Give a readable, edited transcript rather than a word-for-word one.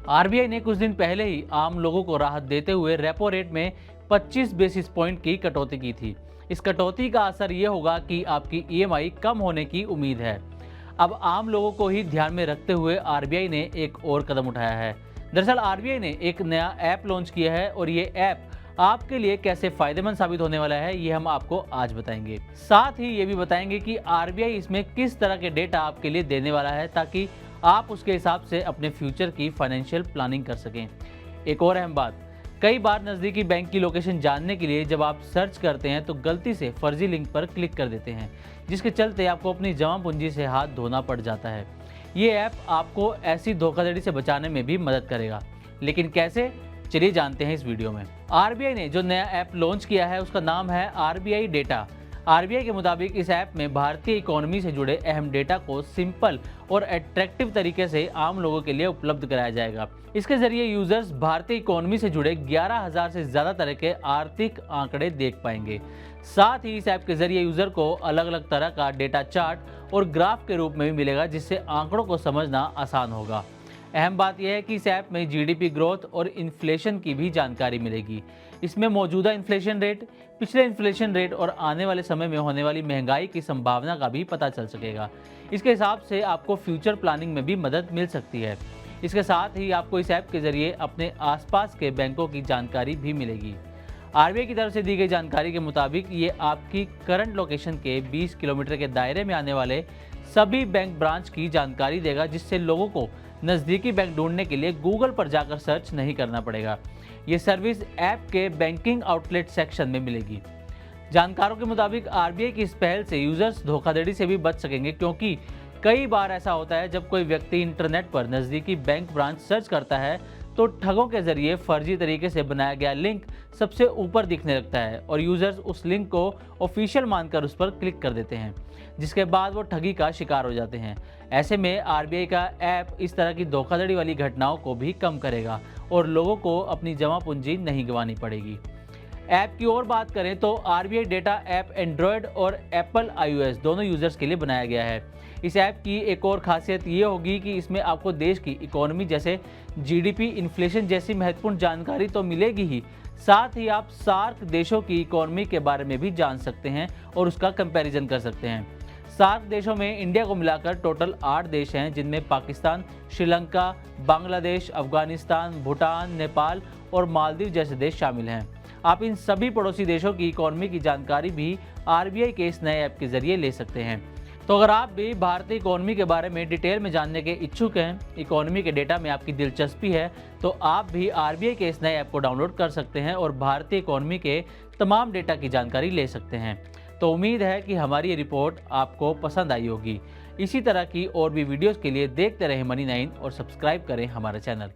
RBI ने कुछ दिन पहले ही आम लोगों को राहत देते हुए रेपो रेट में 25 बेसिस पॉइंट की कटौती की थी। इस कटौती का असर ये होगा कि आपकी ईएमआई कम होने की उम्मीद है। अब आम लोगों को ही ध्यान में रखते हुए आरबीआई ने एक और कदम उठाया है। दरअसल आरबीआई ने एक नया ऐप लॉन्च किया है और ये ऐप आपके लिए कैसे फायदेमंद साबित होने वाला है, ये हम आपको आज बताएंगे। साथ ही ये भी बताएंगे कि आरबीआई इसमें किस तरह के डेटा आपके लिए देने वाला है ताकि आप उसके हिसाब से अपने फ्यूचर की फाइनेंशियल प्लानिंग कर सकें। एक और अहम बात, कई बार नज़दीकी बैंक की लोकेशन जानने के लिए जब आप सर्च करते हैं तो गलती से फर्जी लिंक पर क्लिक कर देते हैं, जिसके चलते आपको अपनी जमा पूंजी से हाथ धोना पड़ जाता है। ये ऐप आपको ऐसी धोखाधड़ी से बचाने में भी मदद करेगा, लेकिन कैसे, चलिए जानते हैं इस वीडियो में। आरबीआई ने जो नया ऐप लॉन्च किया है उसका नाम है आरबीआई डेटा। आरबीआई के मुताबिक इस ऐप में भारतीय इकोनॉमी से जुड़े अहम डेटा को सिंपल और अट्रैक्टिव तरीके से आम लोगों के लिए उपलब्ध कराया जाएगा। इसके जरिए यूजर्स भारतीय इकोनॉमी से जुड़े 11,000 से ज़्यादा तरह के आर्थिक आंकड़े देख पाएंगे। साथ ही इस ऐप के जरिए यूजर को अलग अलग तरह का डेटा चार्ट और ग्राफ के रूप में भी मिलेगा, जिससे आंकड़ों को समझना आसान होगा। अहम बात यह है कि इस ऐप में जीडीपी ग्रोथ और इन्फ्लेशन की भी जानकारी मिलेगी। इसमें मौजूदा इन्फ्लेशन रेट, पिछले इन्फ्लेशन रेट और आने वाले समय में होने वाली महंगाई की संभावना का भी पता चल सकेगा। इसके हिसाब से आपको फ्यूचर प्लानिंग में भी मदद मिल सकती है। इसके साथ ही आपको इस ऐप के जरिए अपने आसपास के बैंकों की जानकारी भी मिलेगी। आरबीआई की तरफ से दी गई जानकारी के मुताबिक ये आपकी करंट लोकेशन के 20 किलोमीटर के दायरे में आने वाले सभी बैंक ब्रांच की जानकारी देगा, जिससे लोगों को नज़दीकी बैंक ढूंढने के लिए गूगल पर जाकर सर्च नहीं करना पड़ेगा। ये सर्विस ऐप के बैंकिंग आउटलेट सेक्शन में मिलेगी। जानकारों के मुताबिक आरबीआई की इस पहल से यूजर्स धोखाधड़ी से भी बच सकेंगे, क्योंकि कई बार ऐसा होता है जब कोई व्यक्ति इंटरनेट पर नज़दीकी बैंक ब्रांच सर्च करता है तो ठगों के जरिए फर्जी तरीके से बनाया गया लिंक सबसे ऊपर दिखने लगता है और यूजर्स उस लिंक को ऑफिशियल मानकर उस पर क्लिक कर देते हैं, जिसके बाद वो ठगी का शिकार हो जाते हैं। ऐसे में आरबीआई का ऐप इस तरह की धोखाधड़ी वाली घटनाओं को भी कम करेगा और लोगों को अपनी जमा पूंजी नहीं गंवानी पड़ेगी। ऐप की और बात करें तो आरबीआई डेटा ऐप एंड्रॉयड और एप्पल आईओएस दोनों यूजर्स के लिए बनाया गया है। इस ऐप की एक और खासियत ये होगी कि इसमें आपको देश की इकोनॉमी जैसे जीडीपी, इन्फ्लेशन जैसी महत्वपूर्ण जानकारी तो मिलेगी ही, साथ ही आप सार्क देशों की इकोनॉमी के बारे में भी जान सकते हैं और उसका कंपैरिजन कर सकते हैं। सार्क देशों में इंडिया को मिलाकर टोटल 8 देश हैं, जिनमें पाकिस्तान, श्रीलंका, बांग्लादेश, अफगानिस्तान, भूटान, नेपाल और मालदीव जैसे देश शामिल हैं। आप इन सभी पड़ोसी देशों की इकोनॉमी की जानकारी भी आरबीआई के इस नए ऐप के जरिए ले सकते हैं। तो अगर आप भी भारतीय इकोनॉमी के बारे में डिटेल में जानने के इच्छुक हैं, इकोनॉमी के डेटा में आपकी दिलचस्पी है, तो आप भी आरबीआई के इस नए ऐप को डाउनलोड कर सकते हैं और भारतीय इकोनॉमी के तमाम डेटा की जानकारी ले सकते हैं। तो उम्मीद है कि हमारी ये रिपोर्ट आपको पसंद आई होगी। इसी तरह की और भी वीडियोज़ के लिए देखते रहें मनी 9 और सब्सक्राइब करें हमारा चैनल।